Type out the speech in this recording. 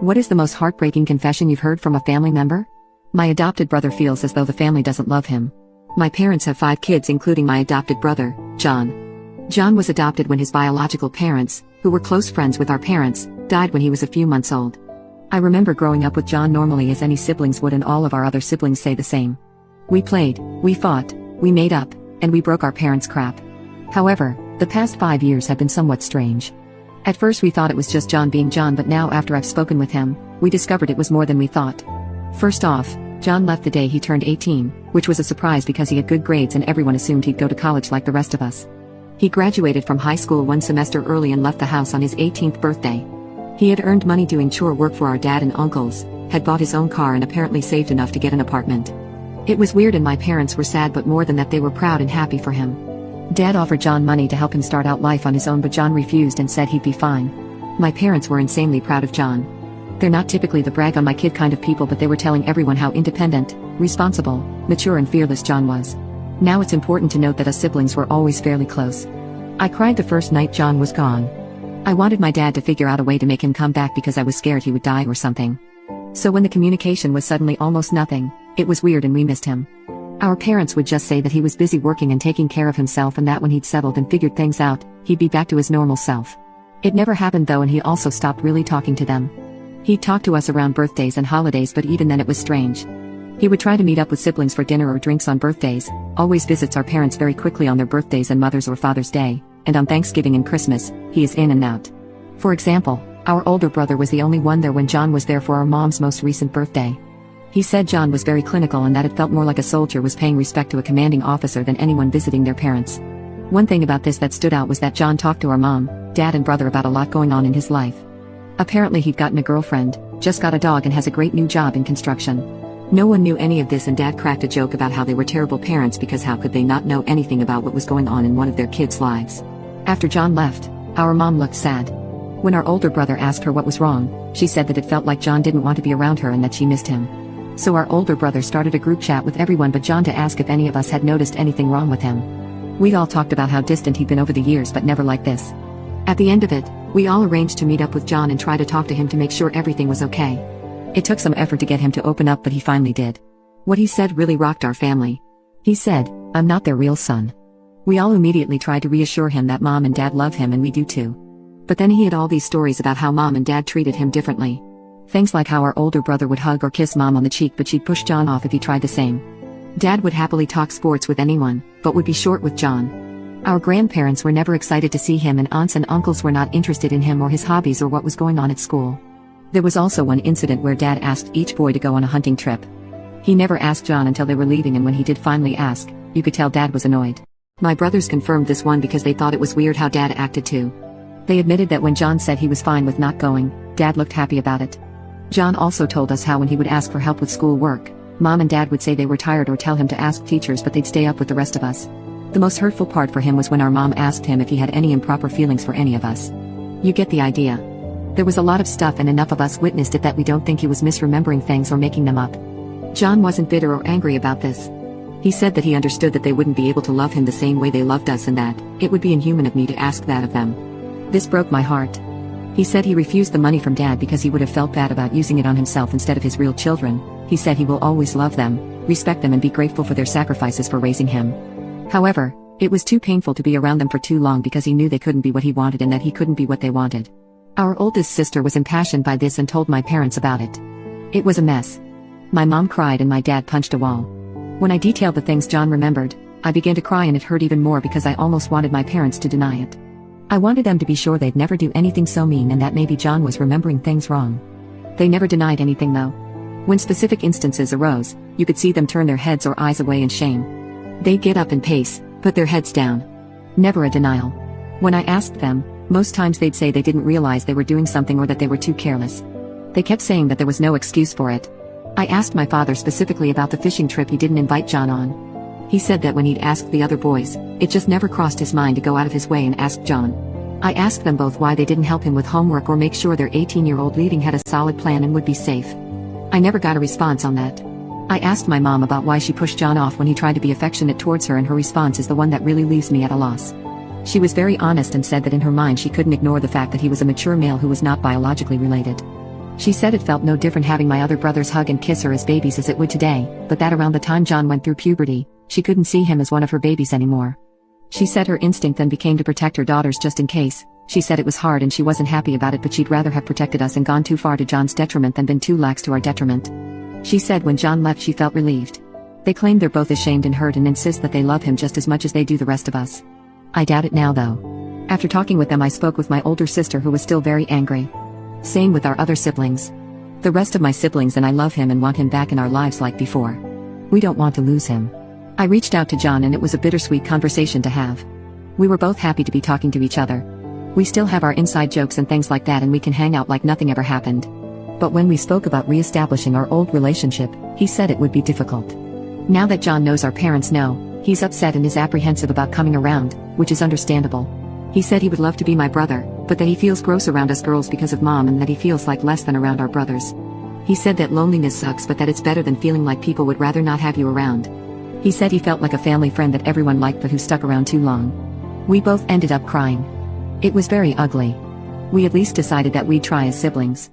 What is the most heartbreaking confession you've heard from a family member? My adopted brother feels as though the family doesn't love him. My parents have 5 kids including my adopted brother, John. John was adopted when his biological parents, who were close friends with our parents, died when he was a few months old. I remember growing up with John normally as any siblings would, and all of our other siblings say the same. We played, we fought, we made up, and we broke our parents' crap. However, the past 5 years have been somewhat strange. At first we thought it was just John being John, but now after I've spoken with him, we discovered it was more than we thought. First off, John left the day he turned 18, which was a surprise because he had good grades and everyone assumed he'd go to college like the rest of us. He graduated from high school 1 semester early and left the house on his 18th birthday. He had earned money doing chore work for our dad and uncles, had bought his own car and apparently saved enough to get an apartment. It was weird and my parents were sad, but more than that they were proud and happy for him. Dad offered John money to help him start out life on his own, but John refused and said he'd be fine. My parents were insanely proud of John. They're not typically the brag on my kid kind of people, but they were telling everyone how independent, responsible, mature and fearless John was. Now it's important to note that us siblings were always fairly close. I cried the first night John was gone. I wanted my dad to figure out a way to make him come back because I was scared he would die or something. So when the communication was suddenly almost nothing, it was weird and we missed him. Our parents would just say that he was busy working and taking care of himself, and that when he'd settled and figured things out, he'd be back to his normal self. It never happened though, and he also stopped really talking to them. He'd talk to us around birthdays and holidays, but even then it was strange. He would try to meet up with siblings for dinner or drinks on birthdays, always visits our parents very quickly on their birthdays and Mother's or Father's Day, and on Thanksgiving and Christmas, he is in and out. For example, our older brother was the only one there when John was there for our mom's most recent birthday. He said John was very clinical and that it felt more like a soldier was paying respect to a commanding officer than anyone visiting their parents. One thing about this that stood out was that John talked to our mom, dad and brother about a lot going on in his life. Apparently he'd gotten a girlfriend, just got a dog and has a great new job in construction. No one knew any of this, and dad cracked a joke about how they were terrible parents because how could they not know anything about what was going on in one of their kids' lives. After John left, our mom looked sad. When our older brother asked her what was wrong, she said that it felt like John didn't want to be around her and that she missed him. So our older brother started a group chat with everyone but John to ask if any of us had noticed anything wrong with him. We all talked about how distant he'd been over the years, but never like this. At the end of it, we all arranged to meet up with John and try to talk to him to make sure everything was okay. It took some effort to get him to open up, but he finally did. What he said really rocked our family. He said, "I'm not their real son." We all immediately tried to reassure him that mom and dad love him and we do too. But then he had all these stories about how mom and dad treated him differently. Things like how our older brother would hug or kiss mom on the cheek, but she'd push John off if he tried the same. Dad would happily talk sports with anyone, but would be short with John. Our grandparents were never excited to see him, and aunts and uncles were not interested in him or his hobbies or what was going on at school. There was also one incident where Dad asked each boy to go on a hunting trip. He never asked John until they were leaving, and when he did finally ask, you could tell Dad was annoyed. My brothers confirmed this one because they thought it was weird how Dad acted too. They admitted that when John said he was fine with not going, Dad looked happy about it. John also told us how when he would ask for help with school work, Mom and Dad would say they were tired or tell him to ask teachers, but they'd stay up with the rest of us. The most hurtful part for him was when our mom asked him if he had any improper feelings for any of us. You get the idea. There was a lot of stuff, and enough of us witnessed it that we don't think he was misremembering things or making them up. John wasn't bitter or angry about this. He said that he understood that they wouldn't be able to love him the same way they loved us, and that it would be inhuman of me to ask that of them. This broke my heart. He said he refused the money from Dad because he would have felt bad about using it on himself instead of his real children. He said he will always love them, respect them and be grateful for their sacrifices for raising him. However, it was too painful to be around them for too long because he knew they couldn't be what he wanted and that he couldn't be what they wanted. Our oldest sister was impassioned by this and told my parents about it. It was a mess. My mom cried and my dad punched a wall. When I detailed the things John remembered, I began to cry, and it hurt even more because I almost wanted my parents to deny it. I wanted them to be sure they'd never do anything so mean and that maybe John was remembering things wrong. They never denied anything though. When specific instances arose, you could see them turn their heads or eyes away in shame. They'd get up and pace, put their heads down. Never a denial. When I asked them, most times they'd say they didn't realize they were doing something or that they were too careless. They kept saying that there was no excuse for it. I asked my father specifically about the fishing trip he didn't invite John on. He said that when he'd asked the other boys, it just never crossed his mind to go out of his way and ask John. I asked them both why they didn't help him with homework or make sure their 18-year-old leaving had a solid plan and would be safe. I never got a response on that. I asked my mom about why she pushed John off when he tried to be affectionate towards her, and her response is the one that really leaves me at a loss. She was very honest and said that in her mind she couldn't ignore the fact that he was a mature male who was not biologically related. She said it felt no different having my other brothers hug and kiss her as babies as it would today, but that around the time John went through puberty, she couldn't see him as one of her babies anymore. She said her instinct then became to protect her daughters just in case. She said it was hard and she wasn't happy about it, but she'd rather have protected us and gone too far to John's detriment than been too lax to our detriment. She said when John left she felt relieved. They claim they're both ashamed and hurt and insist that they love him just as much as they do the rest of us. I doubt it now though. After talking with them I spoke with my older sister who was still very angry. Same with our other siblings. The rest of my siblings and I love him and want him back in our lives like before. We don't want to lose him. I reached out to John and it was a bittersweet conversation to have. We were both happy to be talking to each other. We still have our inside jokes and things like that and we can hang out like nothing ever happened. But when we spoke about re-establishing our old relationship, he said it would be difficult. Now that John knows our parents know, he's upset and is apprehensive about coming around, which is understandable. He said he would love to be my brother, but that he feels gross around us girls because of mom and that he feels like less than around our brothers. He said that loneliness sucks but that it's better than feeling like people would rather not have you around. He said he felt like a family friend that everyone liked but who stuck around too long. We both ended up crying. It was very ugly. We at least decided that we'd try as siblings.